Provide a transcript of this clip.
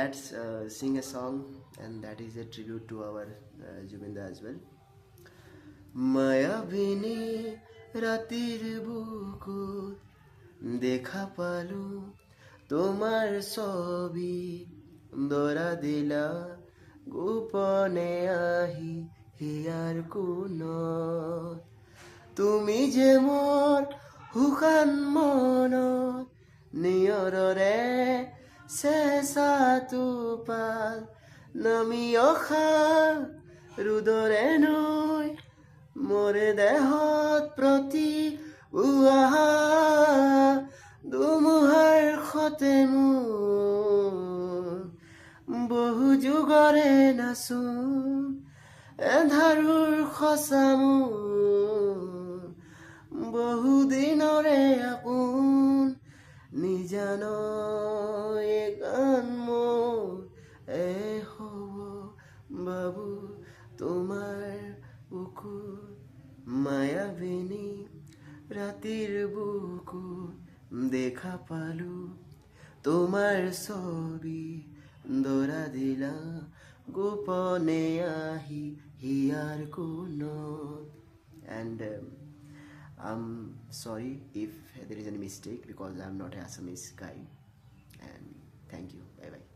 Let's sing a song, and that is a tribute to our Jubinda as well. মায়াবিনী রাতির বুকুত দেখা পালু তোমার ছবি দরা দিলা গোপনে আহি হিয়ার কোনত তুমি যে মোর শুকান মনত নিয়ৰৰে চেঁচাটো পাল নামি অখা ৰুদৰে নৈ মোৰে দেহত প্ৰতি উহা ধুমুহাৰ সতে মোৰ বহু যুগৰে নাচোন এন্ধাৰুৰ সঁচা মোৰ বহু দিনৰে আপোন নিজান এই গান মোৰ এ হ'ব বাবু তোমাৰ বুকুত মায়াবিনী রাতির বুকু দেখা পালু তোমার ছবি দরা দিলা গোপনে আহি here কোনত and I'm sorry if there is any mistake because I'm not an Assamese guy and thank you, bye bye.